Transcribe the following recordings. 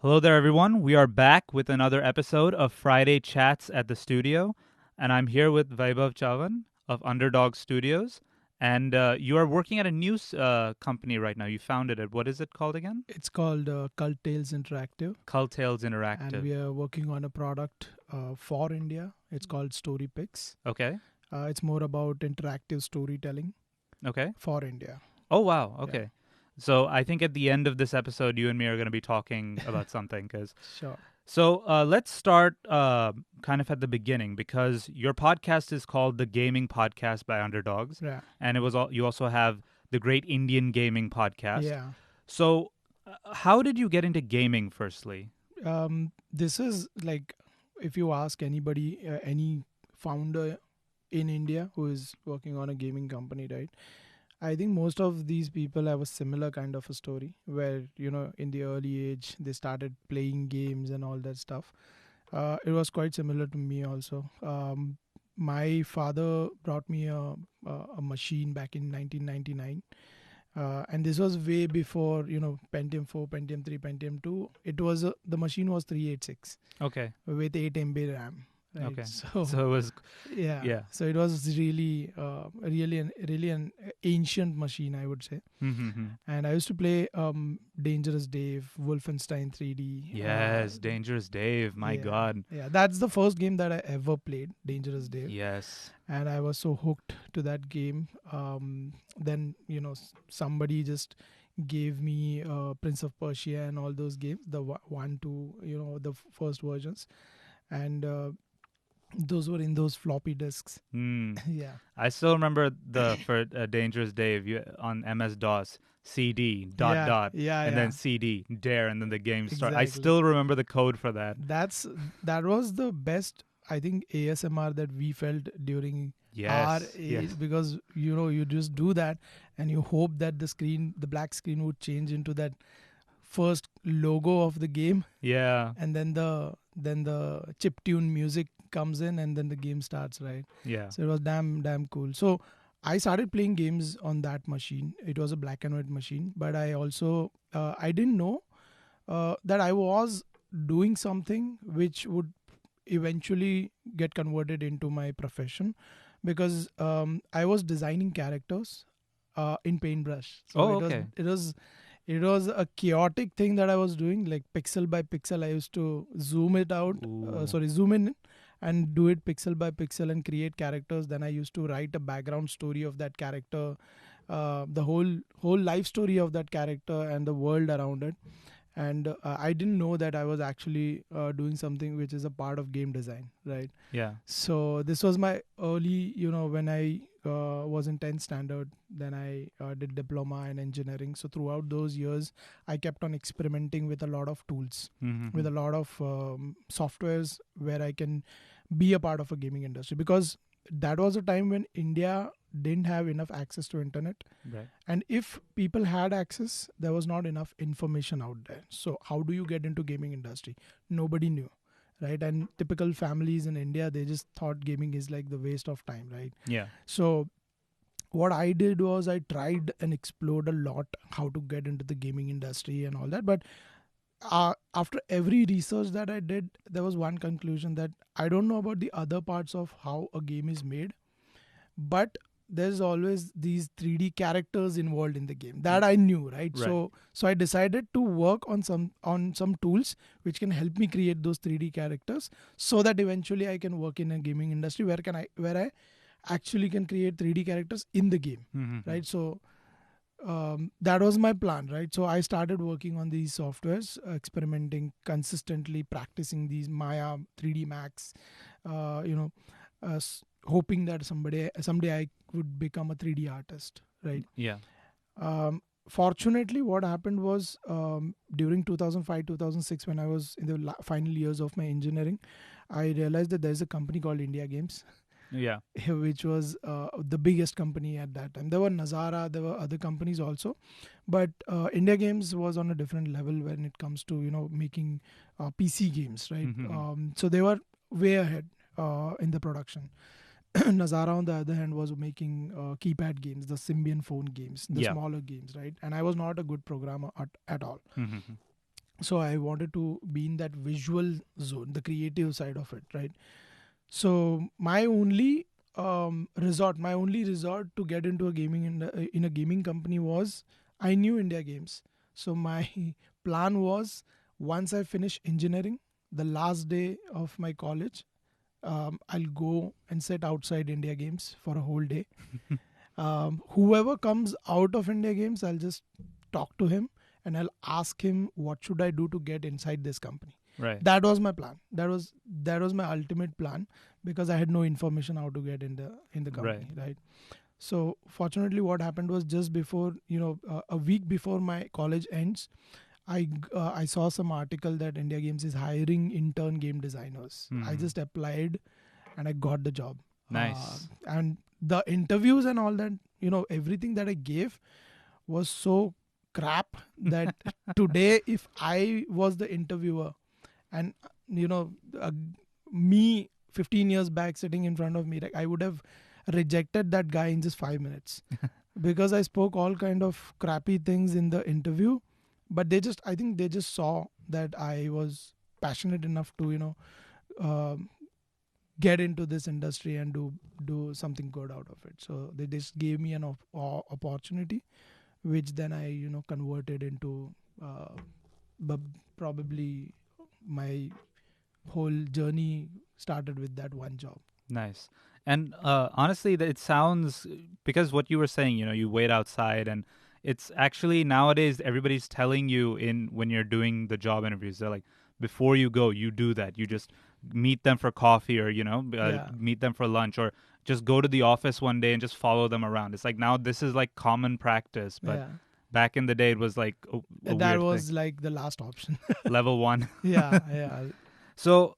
Hello there, everyone. We are back with another episode of Friday Chats at the Studio, and I'm here with Vaibhav Chavan of underDOGS Studios. And you are working at a news company right now. You founded it. What is it called again? It's called Cult Tales Interactive. Cult Tales Interactive. And we are working on a product for India. It's called StoryPix. Okay. It's more about interactive storytelling Okay. for India. Oh, wow. Okay. Yeah. So I think at the end of this episode, you and me are going to be talking about something. Sure. So let's start kind of at the beginning, because your podcast is called The Gaming Podcast by underDOGS. Yeah. And you also have the Great Indian Gaming Podcast. Yeah. So how did you get into gaming, firstly? This is like, if you ask anybody, any founder in India who is working on a gaming company, right? I think most of these people have a similar kind of a story where, in the early age, they started playing games and all that stuff. It was quite similar to me also. My father brought me a machine back in 1999. And this was way before, Pentium 4, Pentium 3, Pentium 2. It was, the machine was 386. Okay. With 8 MB RAM. Right? Okay. So it was... Yeah. So it was really an ancient machine, I would say. Mm-hmm. And I used to play Dangerous Dave, Wolfenstein 3D. Yes, Dangerous Dave. My God. Yeah, that's the first game that I ever played, Dangerous Dave. Yes. And I was so hooked to that game. Then, somebody just gave me Prince of Persia and all those games, the 1, 2, the first versions. And those were in those floppy disks. Yeah. I still remember for Dangerous Dave on MS-DOS, CD, dot, and then CD, dare, and then the game started. I still remember the code for that. That was the best, I think, ASMR that we felt during our age, because, you just do that and you hope that the black screen would change into that first logo of the game. Yeah. And then the chiptune music comes in and then the game starts, right? Yeah. So it was damn cool. So I started playing games on that machine. It was a black and white machine, but I also I didn't know that I was doing something which would eventually get converted into my profession, because I was designing characters in Paintbrush. So it was a chaotic thing that I was doing, like pixel by pixel. I used to zoom in and do it pixel by pixel and create characters. Then I used to write a background story of that character, the whole life story of that character and the world around it. And I didn't know that I was actually doing something which is a part of game design, right? Yeah. So this was my early, when I was in 10th standard, then I did diploma in engineering. So throughout those years, I kept on experimenting with a lot of tools, with a lot of softwares where I can be a part of a gaming industry, because that was a time when India didn't have enough access to internet. Right. And if people had access, there was not enough information out there. So how do you get into gaming industry? Nobody knew. Right. And typical families in India, they just thought gaming is like the waste of time. Right. Yeah. So what I did was I tried and explored a lot how to get into the gaming industry and all that. But after every research that I did, there was one conclusion, that I don't know about the other parts of how a game is made, but there's always these 3D characters involved in the game that I knew, right? So I decided to work on some tools which can help me create those 3D characters, so that eventually I can work in a gaming industry where I actually can create 3D characters in the game, right? So that was my plan, right? So I started working on these softwares, experimenting consistently, practicing these Maya, 3D Max, hoping that someday I would become a 3D artist, right? Yeah. Fortunately, what happened was during 2005, 2006, when I was in the final years of my engineering, I realized that there's a company called India Games. Yeah. Which was the biggest company at that time. There were Nazara, there were other companies also, but India Games was on a different level when it comes to making PC games, right? So they were way ahead in the production. Nazara, on the other hand, was making keypad games, the Symbian phone games, the Yeah. smaller games, right? And I was not a good programmer at all. Mm-hmm. So I wanted to be in that visual zone, the creative side of it, right? So my only resort to get into a in a gaming company was I knew India Games. So my plan was once I finish engineering, the last day of my college, I'll go and sit outside India Games for a whole day. Whoever comes out of India Games, I'll just talk to him and I'll ask him what should I do to get inside this company. Right. That was my plan. That was my ultimate plan because I had no information how to get in the Right. company, right? So fortunately, what happened was just before a week before my college ends, I saw some article that India Games is hiring intern game designers. I Hmm. just applied and I got the job. Nice. And the interviews and all that, everything that I gave was so crap that today, if I was the interviewer and you know uh, me 15 years back sitting in front of me, like I would have rejected that guy in just 5 minutes because I spoke all kind of crappy things in the interview, but I think they just saw that I was passionate enough to um, get into this industry and do something good out of it. So they just gave me an opportunity, which then I converted into but probably my whole journey started with that one job. Nice. And honestly, it sounds, because what you were saying, you wait outside, and it's actually nowadays everybody's telling you in when you're doing the job interviews, they're like, before you go, you do that. You just meet them for coffee, or Yeah, meet them for lunch, or just go to the office one day and just follow them around. It's like now this is like common practice, but yeah. back in the day it was like a That weird thing. was like the last option. Level one. Yeah, yeah, So,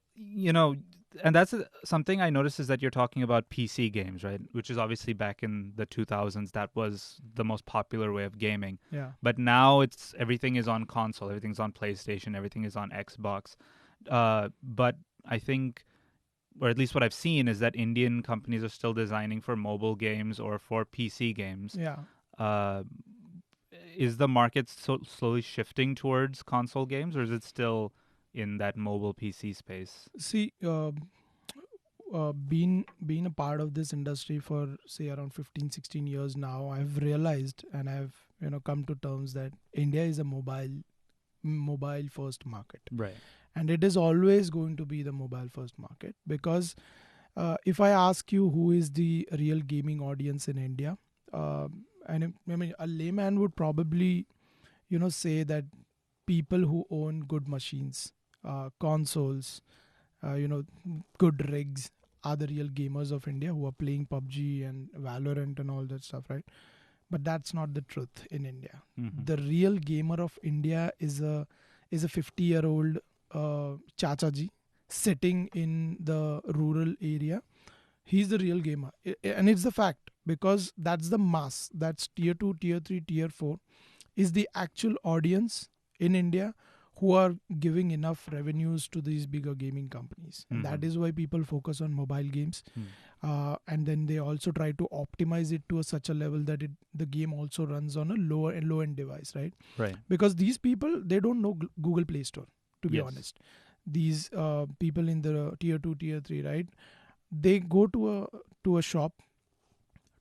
and that's something I noticed is that you're talking about PC games, right? Which is obviously back in the 2000s, that was the most popular way of gaming. yeah. But now everything is on console, everything's on PlayStation, everything is on Xbox. But I think, or at least what I've seen, is that Indian companies are still designing for mobile games or for PC games. Yeah. Uh, is the market slowly shifting towards console games, or is it still in that mobile PC space? See, being a part of this industry for say around 15, 16 years now, I've realized and I've come to terms that India is a mobile first market, Right. and it is always going to be the mobile first market because if I ask you who is the real gaming audience in India, I mean a layman would probably say that people who own good machines, consoles, good rigs are the real gamers of India who are playing PUBG and Valorant and all that stuff, right? But that's not the truth in India. Mm-hmm. The real gamer of India is a 50-year-old chacha ji sitting in the rural area. He's the real gamer, and it's the fact because that's the mass. That's tier 2, tier 3, tier 4 is the actual audience in India who are giving enough revenues to these bigger gaming companies. And that Mm-hmm. is why people focus on mobile games. Mm. And then they also try to optimize it to such a level that the game also runs on a low end device, right? Right. Because these people, they don't know Google Play Store, to be Yes. honest. These people in the tier 2, tier 3, right? They go to a shop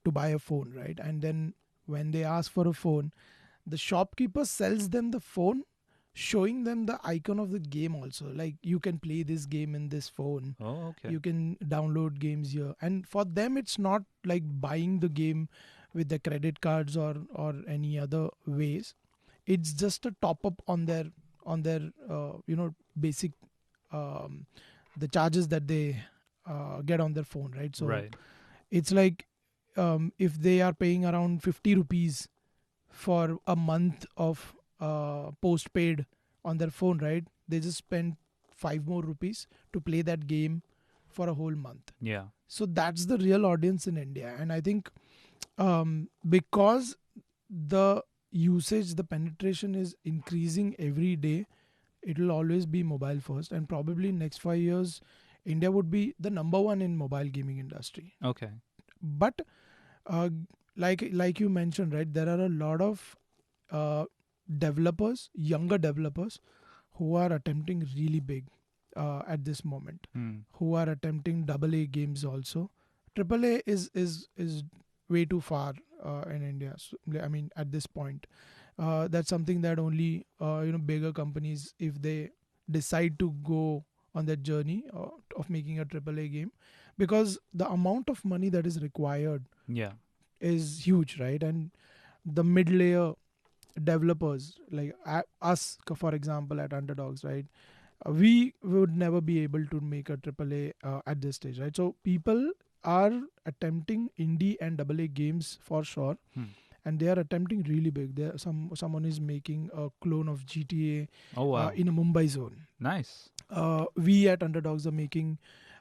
to buy a phone, right? And then when they ask for a phone, the shopkeeper sells them the phone, showing them the icon of the game also, like you can play this game in this phone, Oh, okay. you can download games here. And for them it's not like buying the game with the credit cards or any other ways. It's just a top up on their basic um, the charges that they get on their phone, right? So Right. it's like if they are paying around 50 rupees for a month of postpaid on their phone, right? They just spend 5 more rupees to play that game for a whole month. Yeah. So that's the real audience in India. And I think because the usage, the penetration is increasing every day, it will always be mobile first. And probably next 5 years, India would be the number one in mobile gaming industry. Okay. But uh, like you mentioned, right, there are a lot of uh, developers, younger developers, who are attempting really big at this moment, Hmm. who are attempting double A games also. Triple A is way too far in India. So, I mean, at this point, that's something that only bigger companies, if they decide to go on that journey of making a triple A game, because the amount of money that is required Yeah. is huge, right? And the mid layer developers like us, for example, at underdogs, right, we would never be able to make a triple A at this stage, right? So people are attempting indie and double A games for sure, Hmm. and they are attempting really big. There someone is making a clone of GTA Oh wow. in a Mumbai zone. Nice. We at underdogs are making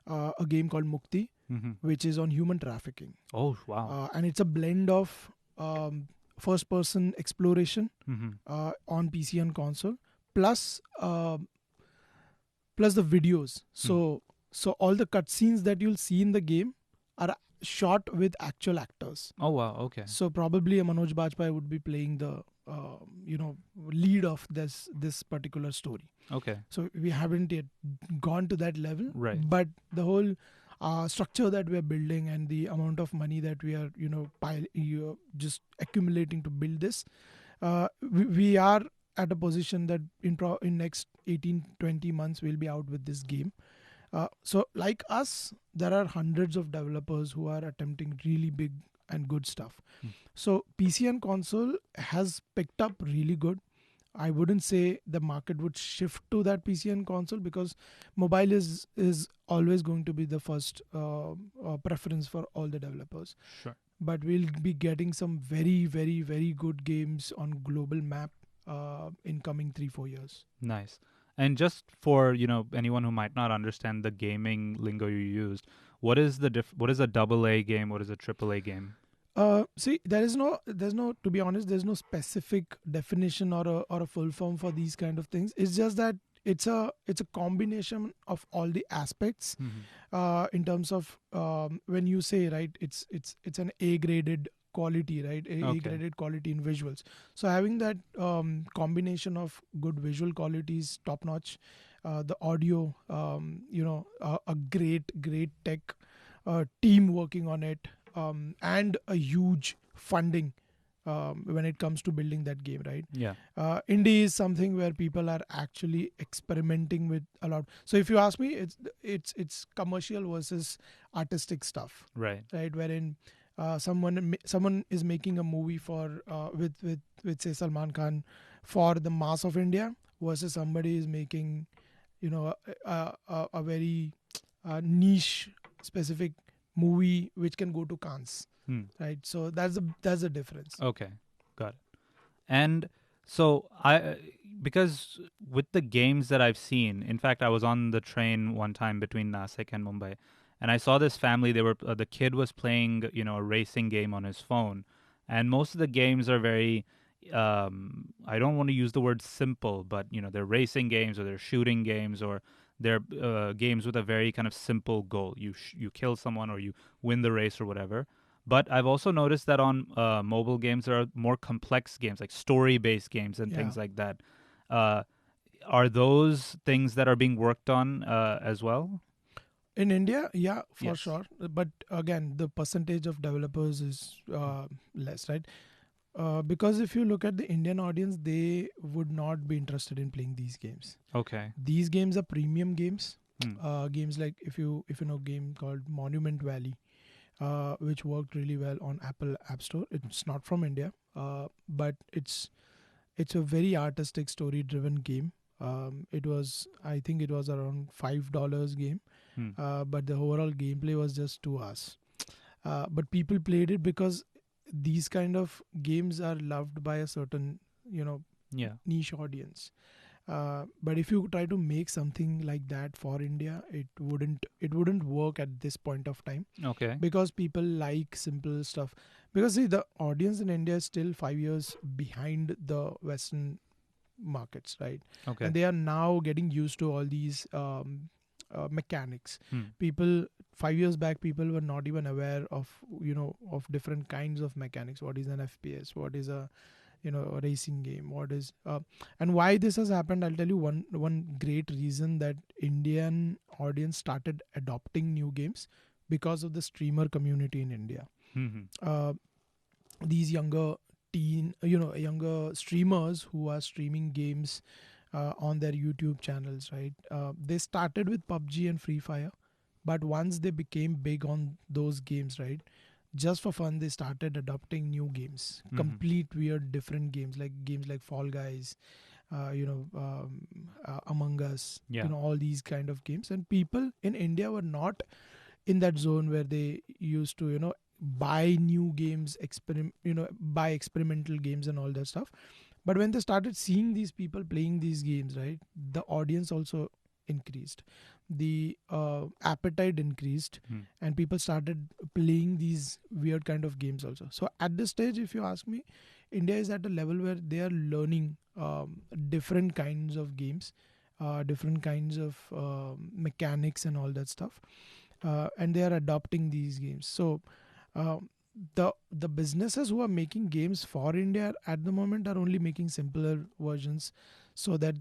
a game called Mukti, Mm-hmm. which is on human trafficking, Oh wow. and it's a blend of first person exploration Mm-hmm. on PC and console, plus plus the videos. Hmm. So all the cutscenes that you'll see in the game are shot with actual actors. Oh wow. Okay. So probably a Manoj Bajpayee would be playing the lead of this particular story. Okay. So we haven't yet gone to that level, Right. but the whole structure that we are building and the amount of money that we are just accumulating to build this, we are at a position that in next 18-20 months we'll be out with this game. So like us, there are hundreds of developers who are attempting really big and good stuff. Hmm. So PC and console has picked up really good. I wouldn't say the market would shift to that PC and console, because mobile is always going to be the first preference for all the developers. Sure. But we'll be getting some very, very, very good games on global map in coming 3-4 years. Nice. And just for anyone who might not understand the gaming lingo you used, what is what is a double A game? What is a triple A game? See, there's no, to be honest, there's no specific definition or a full form for these kind of things. It's just that it's a combination of all the aspects. Mm-hmm. In terms of when you say, right, it's an A graded quality, right? A Okay. graded quality in visuals. So having that combination of good visual qualities, top notch, the audio, a great tech team working on it, and a huge funding when it comes to building that game, right? Yeah. Indie is something where people are actually experimenting with a lot. So if you ask me, it's commercial versus artistic stuff, Right. right? Wherein someone is making a movie for with say Salman Khan for the mass of India, versus somebody is making a very niche specific movie which can go to Cannes, Hmm. right? So that's the difference. Okay. Got it. And so because with the games that I've seen, in fact, I was on the train one time between Nasik and Mumbai, and I saw this family. They were the kid was playing, a racing game on his phone, and most of the games are very. I don't want to use the word simple, but they're racing games or they're shooting games or they're games with a very kind of simple goal. You kill someone or you win the race or whatever. But I've also noticed that on mobile games there are more complex games, like story-based games and Yeah. things like that. Uh, are those things that are being worked on as well? In India, yeah, for Yes. sure. But again, the percentage of developers is less, right? Because if you look at the Indian audience, they would not be interested in playing these games. Okay. These games are premium games. Hmm. Games like if you know a game called Monument Valley, which worked really well on Apple App Store. It's not from India, but it's a very artistic, story-driven game. I think it was around $5 game, Hmm. but the overall gameplay was just 2 hours. But people played it because these kind of games are loved by a certain Yeah. niche audience. But if you try to make something like that for India, it wouldn't work at this point of time, Okay. because people like simple stuff. Because see, the audience in India is still 5 years behind the Western markets, right? Okay. And they are now getting used to all these mechanics. Hmm. People 5 years back, people were not even aware of of different kinds of mechanics. What is an FPS? What is a a racing game? What is and why this has happened? I'll tell you one great reason that Indian audience started adopting new games because of the streamer community in India. Hmm. These younger younger streamers who are streaming games on their YouTube channels, right? They started with PUBG and Free Fire, but once they became big on those games, right? Just for fun, they started adopting new games, complete weird different games like Fall Guys, Among Us, Yeah. all these kind of games. And people in India were not in that zone where they used to buy new games, buy experimental games and all that stuff. But when they started seeing these people playing these games, right, the audience also increased, the appetite increased, Hmm. and people started playing these weird kind of games also. So at this stage, if you ask me, India is at a level where they are learning different kinds of games, different kinds of mechanics and all that stuff, and they are adopting these games. So the businesses who are making games for India at the moment are only making simpler versions, so that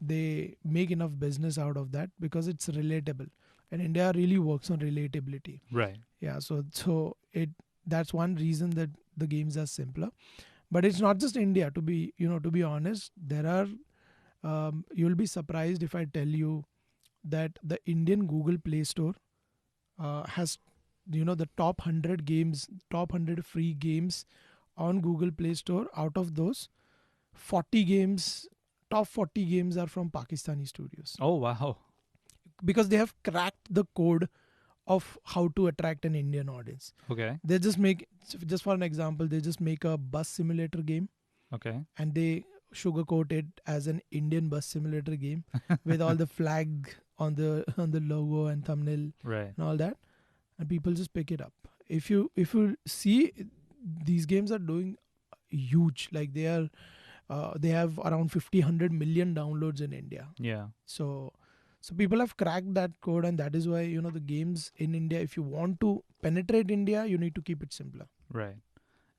they make enough business out of that because it's relatable, and India really works on relatability. Right. Yeah, so it that's one reason that the games are simpler. But it's not just India. To be honest, there are you'll be surprised if I tell you that the Indian Google Play Store has the top 100 games, top 100 free games on Google Play Store. Out of those, 40 games, top 40 games are from Pakistani studios, Oh, wow. because they have cracked the code of how to attract an Indian audience. Okay. They just for an example, they just make a bus simulator game, Okay. and they sugarcoat it as an Indian bus simulator game with all the flag on the logo and thumbnail Right. and all that, and people just pick it up. If you see, these games are doing huge. Like they have around 50-100 million downloads in India. Yeah. So people have cracked that code, and that is why the games in India, if you want to penetrate India, you need to keep it simpler. Right.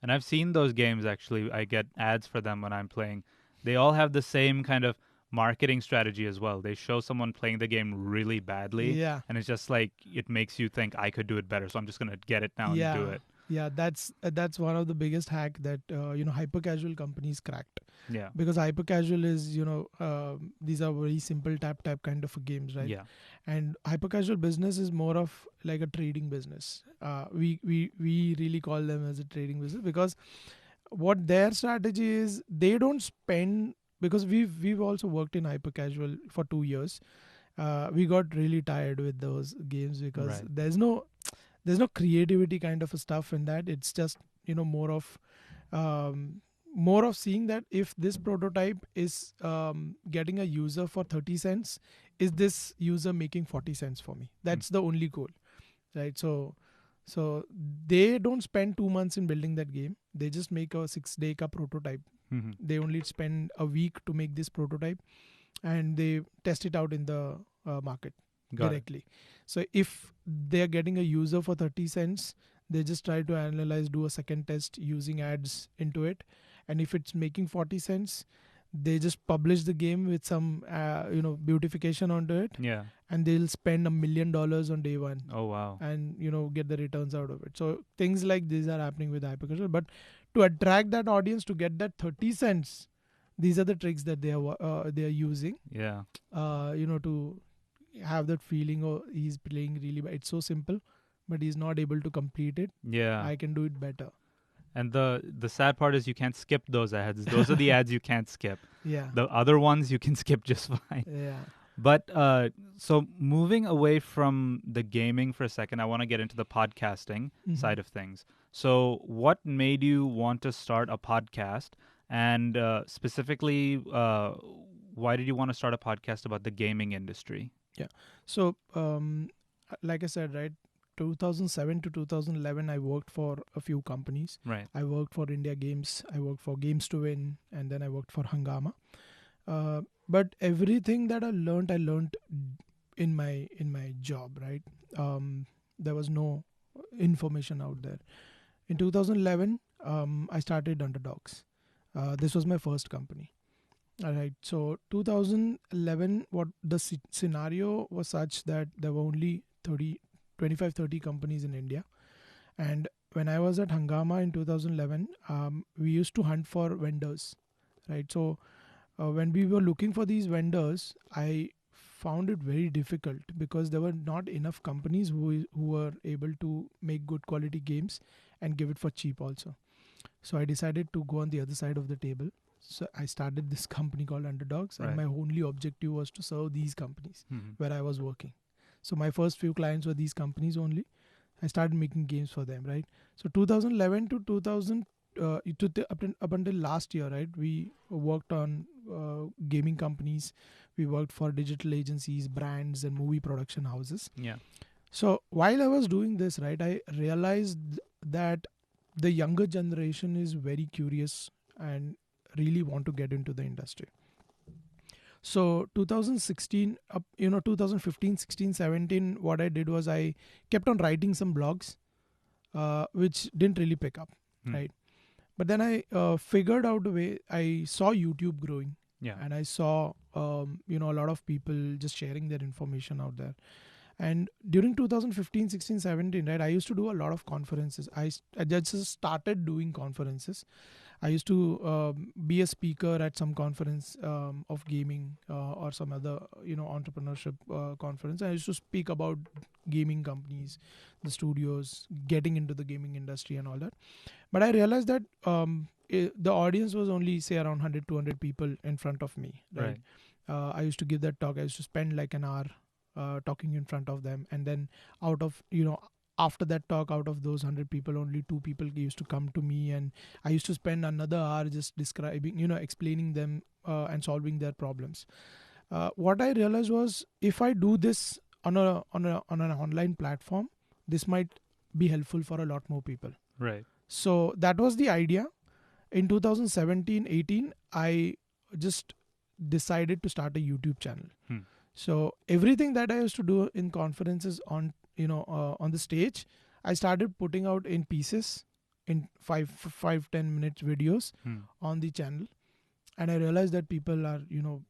And I've seen those games actually. I get ads for them when I'm playing. They all have the same kind of marketing strategy as well. They show someone playing the game really badly, Yeah. and it's just like it makes you think I could do it better, so I'm just going to get it now and do Yeah. it. Yeah, that's one of the biggest hack that hyper casual companies cracked, Yeah. because hyper casual is these are very simple tap kind of games, right? Yeah. And hyper casual business is more of like a trading business. We really call them as a trading business, because what their strategy is, they don't spend, because we've also worked in hyper casual for 2 years. We got really tired with those games, because Right. there's no creativity kind of a stuff in that. It's just more of seeing that if this prototype is getting a user for 30 cents, is this user making 40 cents for me? That's the only goal, right? So they don't spend 2 months in building that game. They just make a 6-day prototype. Mm-hmm. They only spend a week to make this prototype, and they test it out in the market Got it. directly. So if they're getting a user for 30 cents, they just try to analyze, do a second test using ads into it. And if it's making 40 cents, they just publish the game with some beautification onto it, Yeah. and they'll spend $1 million on day one, Oh, wow. and get the returns out of it. So things like these are happening with hypercasual. But to attract that audience, to get that 30 cents, these are the tricks that they are using, Yeah. to have that feeling, oh, he's playing really bad. It's so simple, but he's not able to complete it. Yeah. I can do it better. And the sad part is you can't skip those ads. Those are the ads you can't skip. Yeah. The other ones you can skip just fine. Yeah. But so moving away from the gaming for a second, I want to get into the podcasting side of things. So what made you want to start a podcast? And specifically, why did you want to start a podcast about the gaming industry? Yeah. So, like I said, right, 2007 to 2011, I worked for a few companies. Right. I worked for India Games. I worked for Games to Win, and then I worked for Hungama. But everything that I learned in my job, right? There was no information out there. In 2011, I started underDOGS. This was my first company. All right. So 2011, what the scenario was such that there were only 30 companies in India. And when I was at Hungama in 2011, we used to hunt for vendors, right? So when we were looking for these vendors, I found it very difficult because there were not enough companies who were able to make good quality games and give it for cheap also. So I decided to go on the other side of the table. So I started this company called underDOGS, and Right. my only objective was to serve these companies Mhm. where I was working. So my first few clients were these companies only. I started making games for them, right? So 2011 to 2000 up until last year, right? We worked on gaming companies. We worked for digital agencies, brands, and movie production houses. Yeah. So while I was doing this, right, I realized that the younger generation is very curious and really want to get into the industry. So 2016, 2015, 16, 17, what I did was I kept on writing some blogs, which didn't really pick up, Hmm. right? But then I figured out a way. I saw YouTube growing, Yeah. and I saw a lot of people just sharing their information out there. And during 2015, 16, 17, right, I used to do a lot of conferences. I just started doing conferences. I used to be a speaker at some conference of gaming or some other, entrepreneurship conference. I used to speak about gaming companies, the studios, getting into the gaming industry and all that. But I realized that the audience was only, say, around 100, 200 people in front of me, right? Right. I used to give that talk. I used to spend like an hour talking in front of them. And then after that talk, out of those 100 people, only 2 people used to come to me, and I used to spend another hour just describing, explaining them and solving their problems. What I realized was, if I do this on an online platform, this might be helpful for a lot more people. Right. So that was the idea. In 2017-18, I just decided to start a YouTube channel. Hmm. So everything that I used to do in conferences on the stage, I started putting out in pieces, in 5-10 minute videos Hmm. on the channel. And I realized that people are,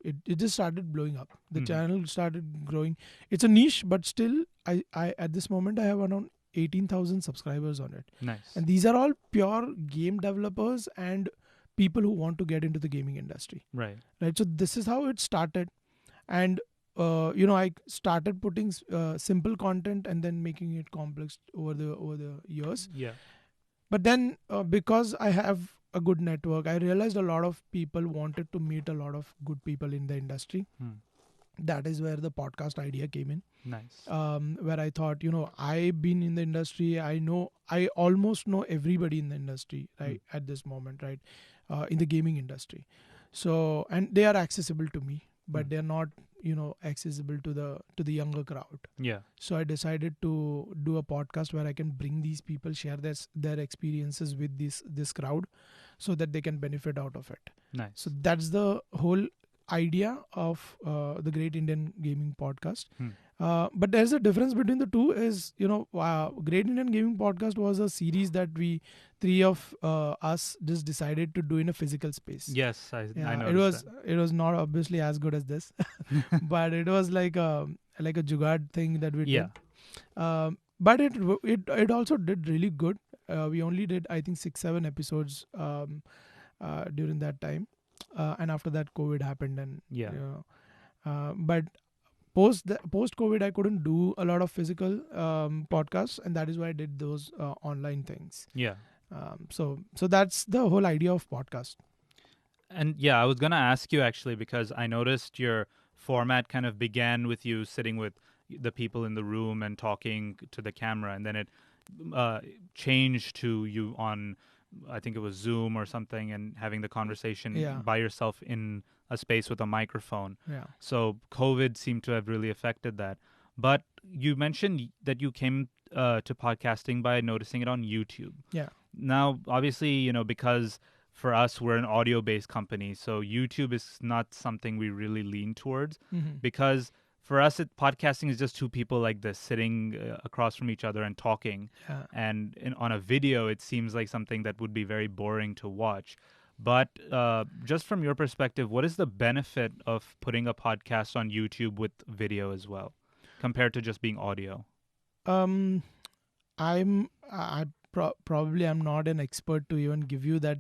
it just started blowing up. The Mhm. channel started growing. It's a niche, but still, I at this moment I have around 18,000 subscribers on it. Nice. And these are all pure game developers and people who want to get into the gaming industry. Right. Right. So this is how it started. And I started putting simple content and then making it complex over the years. Yeah. But then because I have a good network, I realized a lot of people wanted to meet a lot of good people in the industry. Hmm. That is where the podcast idea came in. Nice. Where I thought, I've been in the industry. I almost know everybody in the industry, right, at this moment, right, in the gaming industry. So, and they are accessible to me, but they're not, accessible to the younger crowd. Yeah. So I decided to do a podcast where I can bring these people, share their experiences with this crowd, so that they can benefit out of it. Nice. So that's the whole idea of the Great Indian Gaming Podcast. But there's a difference between the two. Is Great Indian Gaming Podcast was a series that we three of us just decided to do in a physical space. Yes, I Yeah, noticed it was not obviously as good as this, but it was like a jugaad thing that we Yeah. did. But it also did really good. We only did, I think, 6-7 episodes during that time, and after that COVID happened, and Yeah. but post COVID, I couldn't do a lot of physical podcasts, and that is why I did those online things. Yeah. So that's the whole idea of podcast. And yeah, I was going to ask you actually, because I noticed your format kind of began with you sitting with the people in the room and talking to the camera, and then it changed to you on, I think it was Zoom or something, and having the conversation by yourself in a space with a microphone. Yeah. So COVID seemed to have really affected that. But you mentioned that you came to podcasting by noticing it on YouTube. Yeah. Now, obviously, because for us, we're an audio-based company, so YouTube is not something we really lean towards, Mm-hmm. because for us, podcasting is just two people like this sitting across from each other and talking. Yeah. And on a video, it seems like something that would be very boring to watch. But just from your perspective, what is the benefit of putting a podcast on YouTube with video as well, compared to just being audio? Um, probably I'm not an expert to even give you that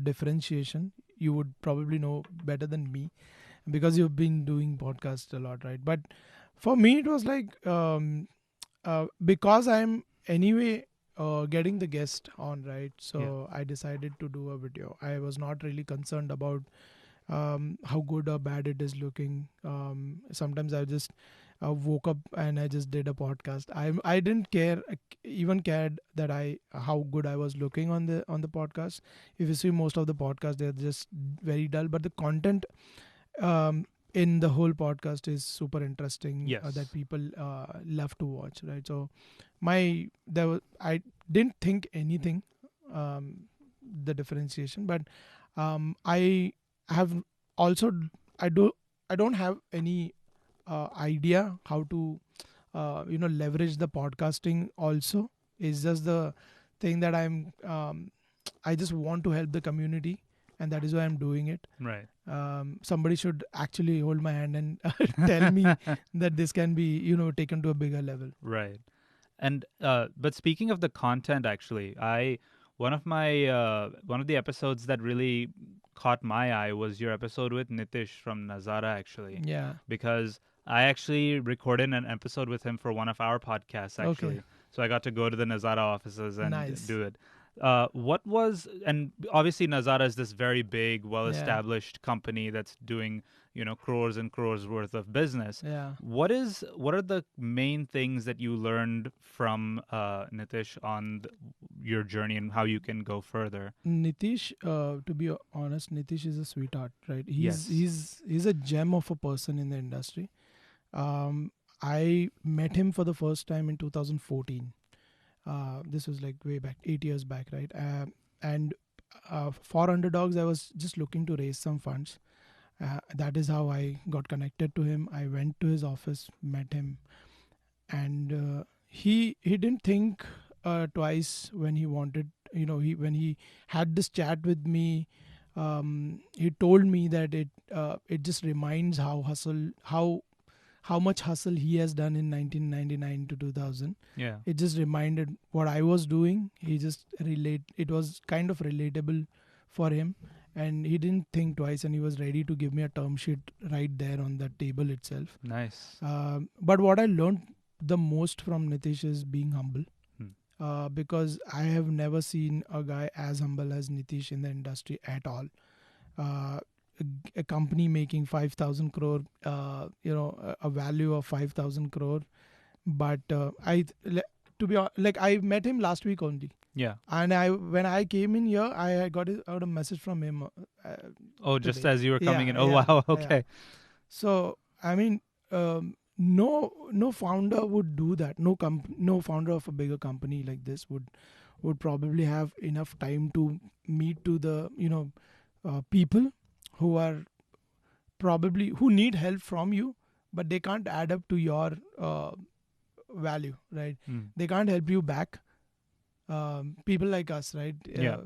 differentiation. You would probably know better than me because you've been doing podcasts a lot, right? But for me, it was like because I'm anyway getting the guest on, right? So I decided to do a video. I was not really concerned about how good or bad it is looking. Sometimes I just woke up and I just did a podcast. I didn't even cared that how good I was looking on the podcast. If you see most of the podcasts, they're just very dull, but the content in the whole podcast is super interesting. Yes. That people love to watch, right? So I didn't think anything the differentiation, but I have also I don't have any idea how to leverage the podcasting also. It's just the thing that I just want to help the community, and that is why I'm doing it. Right. Somebody should actually hold my hand and tell me that this can be taken to a bigger level. Right. And but speaking of the content, actually, one of the episodes that really caught my eye was your episode with Nitish from Nazara, actually. Yeah. Because I actually recorded an episode with him for one of our podcasts, actually. Okay. So I got to go to the Nazara offices and Nice. do it. And obviously Nazara is this very big, well-established company that's doing, crores and crores worth of business. Yeah. What are the main things that you learned from Nitish on your journey and how you can go further? Nitish, to be honest, Nitish is a sweetheart, right? Yes. He's a gem of a person in the industry. I met him for the first time in 2014. This was like way back, 8 years back, right? And for underDOGS, I was just looking to raise some funds. That is how I got connected to him. I went to his office, met him, and he didn't think twice when he wanted, when he had this chat with me. He told me that it just reminds how much hustle he has done in 1999 to 2000. Yeah. It just reminded what I was doing. It was kind of relatable for him, and he didn't think twice, and he was ready to give me a term sheet right there on the table itself. Nice. But what I learned the most from Nitish is being humble. Because I have never seen a guy as humble as Nitish in the industry at all. A company making 5,000 crore, a value of 5,000 crore. But I met him last week only. Yeah. And when I came in here, I got a message from him. Just today. As you were coming in. Oh, yeah, wow. Okay. Yeah. So, I mean, no founder would do that. No founder of a bigger company like this would probably have enough time to meet to the people who are who need help from you, but they can't add up to your value, right? They can't help you back. People like us, right? Yeah.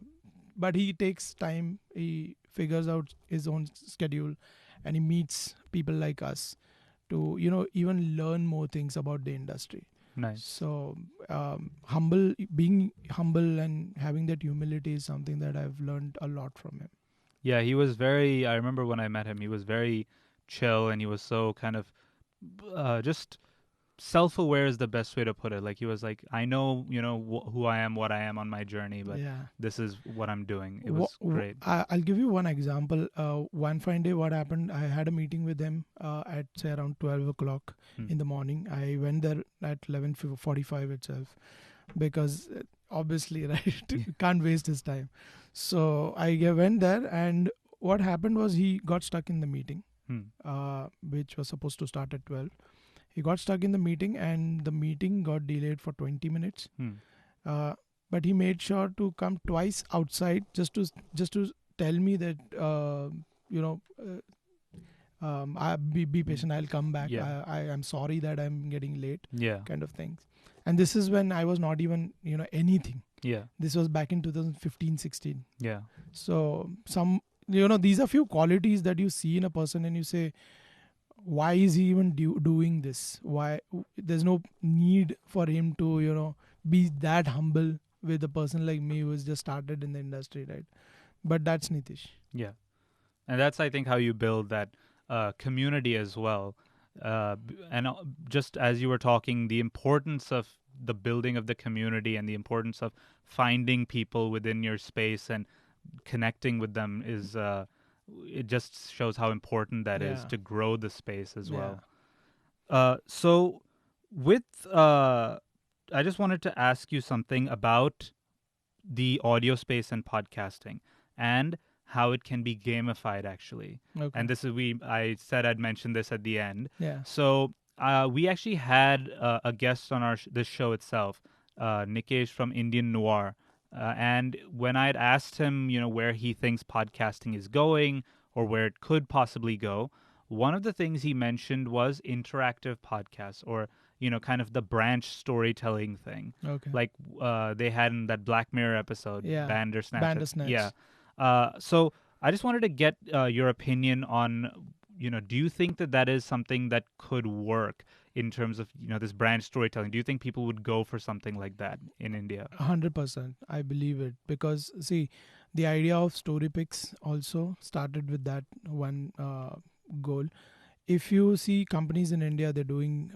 But he takes time. He figures out his own schedule, and he meets people like us to even learn more things about the industry. Nice. So being humble and having that humility is something that I've learned a lot from him. Yeah, I remember when I met him, he was very chill, and he was so kind of just self-aware is the best way to put it. Like, he was like, I know, who I am, what I am on my journey, but this is what I'm doing. It was great. I'll give you one example. One fine day, what happened, I had a meeting with him at say around 12 o'clock in the morning. I went there at 11:45 itself because obviously, right, you can't waste his time. So I went there, and what happened was he got stuck in the meeting, which was supposed to start at 12. He got stuck in the meeting, and the meeting got delayed for 20 minutes. But he made sure to come twice outside just to tell me that Be patient. I'll come back. Yeah. I am sorry that I'm getting late, Yeah. kind of things. And this is when I was not even anything. Yeah. This was back in 2015-16. Yeah. So some these are few qualities that you see in a person and you say, why is he even doing this? Why there's no need for him to be that humble with a person like me who has just started in the industry, right? But that's Nitish. Yeah. And that's, I think, how you build that community as well. Just as you were talking, the importance of the building of the community and the importance of finding people within your space and connecting with them is it just shows how important that is Yeah. to grow the space as Yeah. well. So with I just wanted to ask you something about the audio space and podcasting and how it can be gamified actually. Okay. And this is I said I'd mention this at the end. Yeah. So we actually had a guest on our this show itself, Nikesh from Indian Noir. And when I'd asked him, where he thinks podcasting is going or where it could possibly go, one of the things he mentioned was interactive podcasts or, kind of the branch storytelling thing. Okay. Like they had in that Black Mirror episode, Yeah. Bandersnatch. Bandersnatch. Yeah. So I just wanted to get your opinion on, do you think that that is something that could work in terms of, this branch storytelling? Do you think people would go for something like that in India? 100%. I believe it because see, the idea of StoryPix also started with that one goal. If you see companies in India, they're doing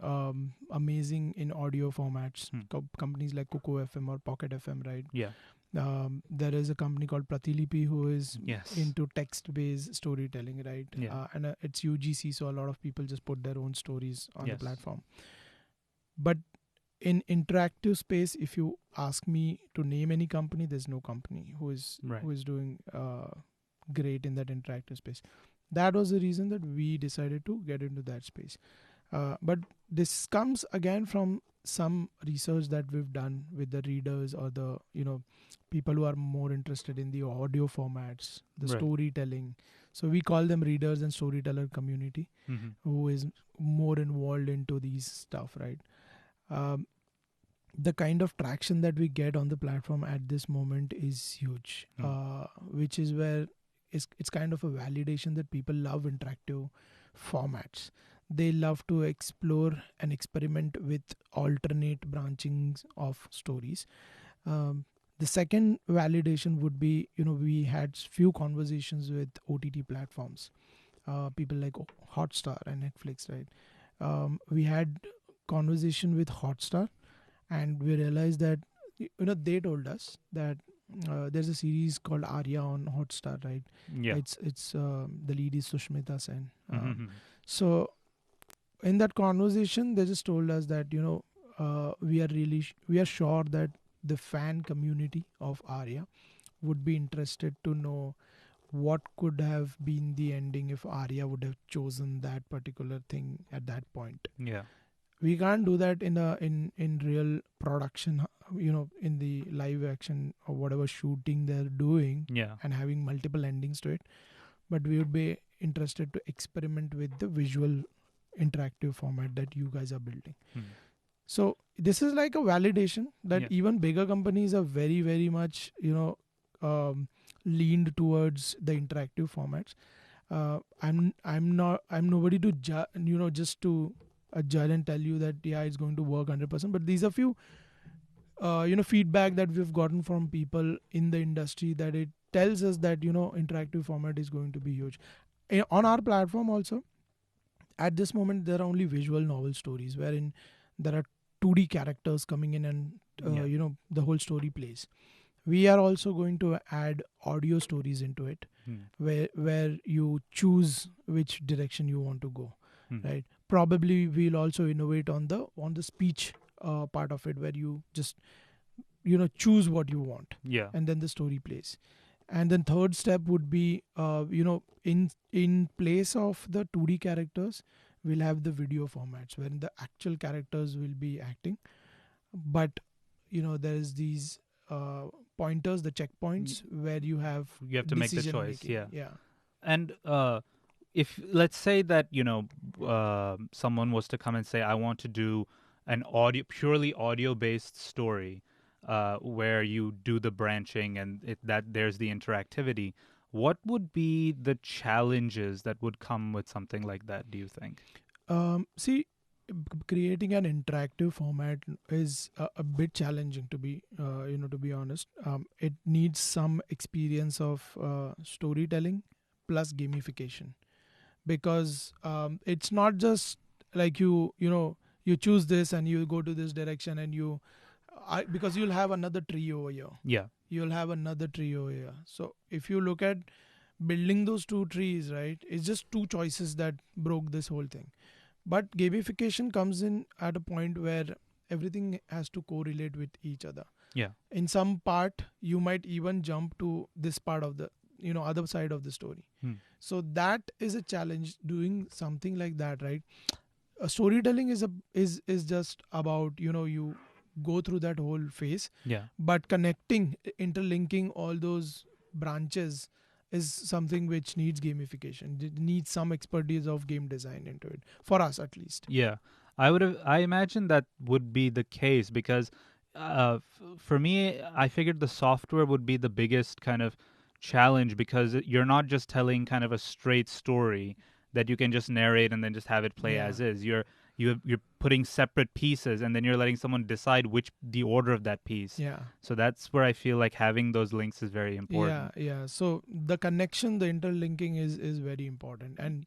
amazing in audio formats. Companies like Coco FM or Pocket FM, right? Yeah. There is a company called Pratilipi who is Yes. into text-based storytelling, right? Yeah. And it's UGC, so a lot of people just put their own stories on Yes. the platform. But in interactive space, if you ask me to name any company, there's no company who is Right. doing great in that interactive space. That was the reason that we decided to get into that space. But this comes again from some research that we've done with the readers or the people who are more interested in the audio formats, the Right. storytelling. So we call them readers and storyteller community, who is more involved into these stuff, right? The kind of traction that we get on the platform at this moment is huge, which is where it's kind of a validation that people love interactive formats. They love to explore and experiment with alternate branchings of stories. The second validation would be, we had few conversations with OTT platforms, people like Hotstar and Netflix, right? We had conversation with Hotstar, and we realized that they told us that there's a series called Arya on Hotstar, right? Yeah. It's the lead is Sushmita Sen. Mhm. So in that conversation, they just told us that we are sure that the fan community of Arya would be interested to know what could have been the ending if Arya would have chosen that particular thing at that point. Yeah. We can't do that in real production, in the live action or whatever shooting they're doing, Yeah. and having multiple endings to it. But we would be interested to experiment with the visual interactive format that you guys are building. So this is like a validation that even bigger companies are very, very much leaned towards the interactive formats. I'm nobody to just to judge and tell you that it's going to work 100%. But these are few feedback that we've gotten from people in the industry that it tells us that interactive format is going to be huge. On our platform also, at this moment there are only visual novel stories wherein there are 2D characters coming in and the whole story plays. We are also going to add audio stories into it, where you choose which direction you want to go, right? Probably we'll also innovate on the speech part of it, where you just choose what you want, and then the story plays. And then third step would be in place of the 2D characters, we'll have the video formats where the actual characters will be acting, but there is these pointers, the checkpoints, where you have to make the choice. making. Yeah. And if let's say that someone was to come and say, I want to do an purely audio based story, where you do the branching and that there's the interactivity, what would be the challenges that would come with something like that, do you think? See, creating an interactive format is a bit challenging, to be to be honest. It needs some experience of storytelling plus gamification, because it's not just like you choose this and you go to this direction and because you'll have another tree over here. Yeah. You'll have another tree over here. So if you look at building those two trees, right, it's just two choices that broke this whole thing. But gamification comes in at a point where everything has to correlate with each other. Yeah. In some part, you might even jump to this part of the other side of the story. So that is a challenge doing something like that, right? Storytelling is just about you go through that whole phase, Yeah. but connecting, interlinking all those branches is something which needs gamification. It needs some expertise of game design into it, for us at least. Yeah, I imagine that would be the case because for me, I figured the software would be the biggest kind of challenge because you're not just telling kind of a straight story that you can just narrate and then just have it play Yeah. as is. You're putting separate pieces and then you're letting someone decide which the order of that piece. Yeah. So that's where I feel like having those links is very important. Yeah. So the connection, the interlinking is very important. And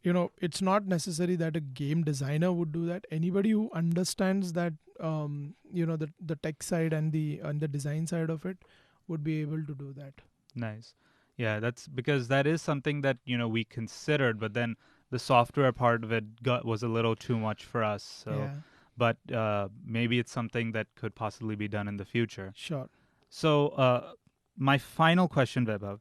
it's not necessary that a game designer would do that. Anybody who understands that the tech side and the design side of it would be able to do that. Nice. Yeah, that's because that is something that, we considered, but then the software part of it was a little too much for us. So, Yeah. but maybe it's something that could possibly be done in the future. Sure. So, my final question, Vaibhav,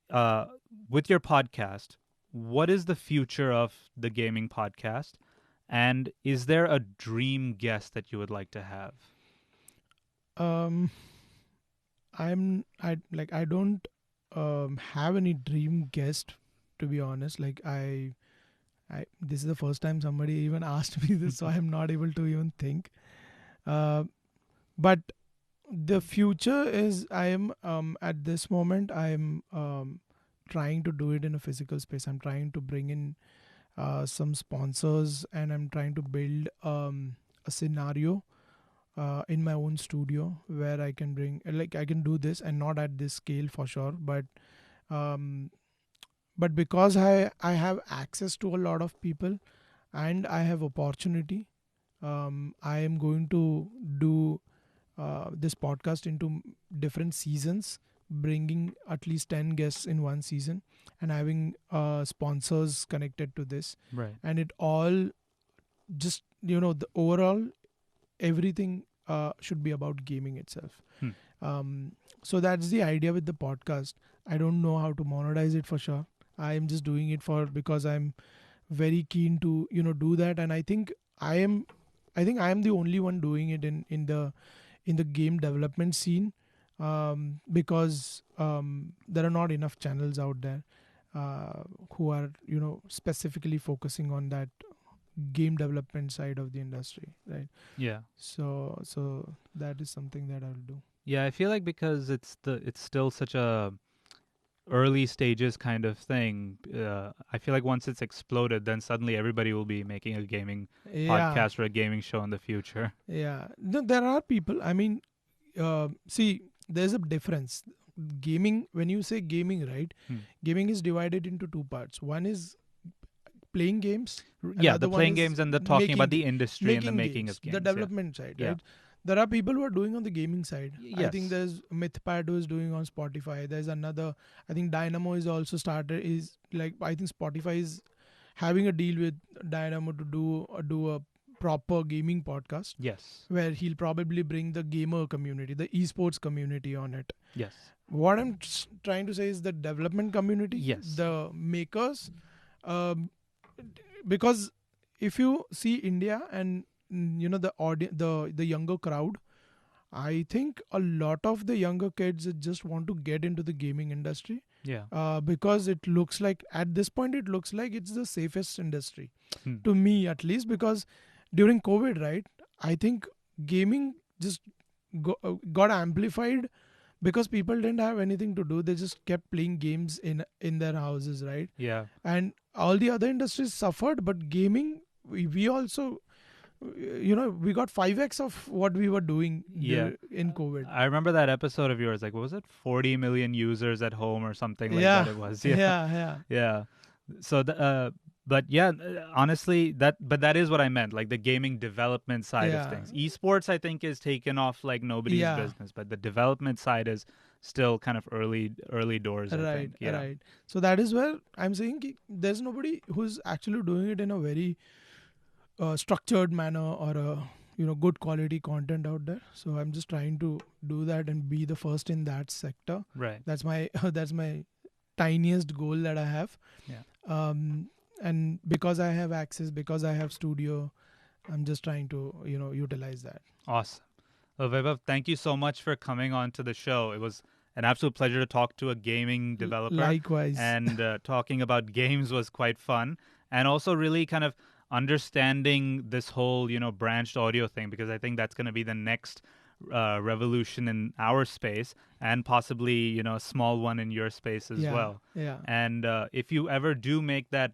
uh, with your podcast, what is the future of the gaming podcast? And is there a dream guest that you would like to have? Um, I don't have any dream guest, to be honest. Like this is the first time somebody even asked me this, so I'm not able to even think. But the future is, I am at this moment I am trying to do it in a physical space. I'm trying to bring in some sponsors, and I'm trying to build a scenario in my own studio where I can I can do this, and not at this scale for sure, um, but because I have access to a lot of people and I have opportunity, I am going to do this podcast into different seasons, bringing at least 10 guests in one season and having sponsors connected to this. Right. And it all just, the overall everything should be about gaming itself. So that's the idea with the podcast. I don't know how to monetize it for sure. I am just doing it because I'm very keen to do that, and I think I am the only one doing it in the game development scene, because there are not enough channels out there who are specifically focusing on that game development side of the industry, right? Yeah. So that is something that I'll do. Yeah, I feel like because it's still such a early stages kind of thing. I feel like once it's exploded, then suddenly everybody will be making a gaming podcast or a gaming show in the future. Yeah, there are people. I mean, see, there's a difference. Gaming, when you say gaming, right? Gaming is divided into two parts. One is playing games. Yeah, the playing games and the talking about the industry and the making games, of games. the development side, Yeah. right? There are people who are doing on the gaming side. I Yes. think there's MythPad who is doing on Spotify. There's another, I think Dynamo is also started, is like, I think Spotify is having a deal with Dynamo to do a proper gaming podcast. Yes. Where he'll probably bring the gamer community, the esports community on it. Yes. What I'm trying to say is the development community, Yes. the makers, because if you see India and the audience, the younger crowd, I think a lot of the younger kids just want to get into the gaming industry Yeah. because it looks like, at this point, it looks like it's the safest industry, Hmm. to me at least, because during COVID, right, I think gaming just got amplified because people didn't have anything to do. They just kept playing games in their houses, right? Yeah. And all the other industries suffered, but gaming, we also, we got 5x of what we were doing Yeah. in COVID. I remember that episode of yours. Like, what was it? 40 million users at home or something like Yeah, that. It was. Yeah. yeah. Yeah. So, but yeah, honestly, but that is what I meant. Like the gaming development side of Yeah, things. Esports, I think, is taken off like nobody's yeah. business. But the development side is still kind of early doors. I Right, think. Yeah. right. So that is where I'm saying there's nobody who's actually doing it in a very structured manner or a good quality content out there. So I'm just trying to do that and be the first in that sector. Right. That's my that's my tiniest goal that I have. Yeah. And because I have access, because I have studio, I'm just trying to utilize that. Awesome. Well, Vaibhav, thank you so much for coming on to the show. It was an absolute pleasure to talk to a gaming developer. Likewise. And talking about games was quite fun. And also really kind of understanding this whole, branched audio thing, because I think that's going to be the next revolution in our space and possibly, a small one in your space as well. Yeah. And if you ever do make that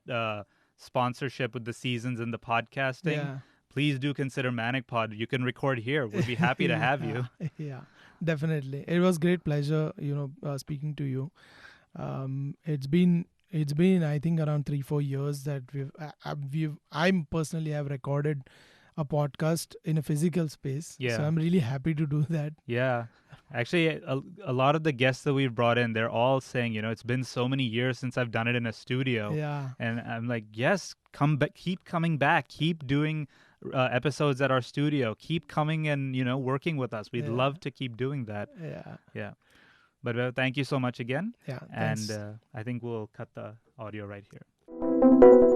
sponsorship with the seasons and the podcasting, please do consider manicpod. You can record here. We'd be happy to have you. Yeah, definitely. It was great pleasure, speaking to you. It's been I think around 3-4 years that I personally have recorded a podcast in a physical space. Yeah. So I'm really happy to do that. Yeah. Actually, a lot of the guests that we've brought in, they're all saying, it's been so many years since I've done it in a studio. Yeah. And I'm like, yes, come back, keep coming back, keep doing episodes at our studio, keep coming and, working with us. We'd love to keep doing that. Yeah. Yeah. But thank you so much again. Yeah. And Thanks. I think we'll cut the audio right here.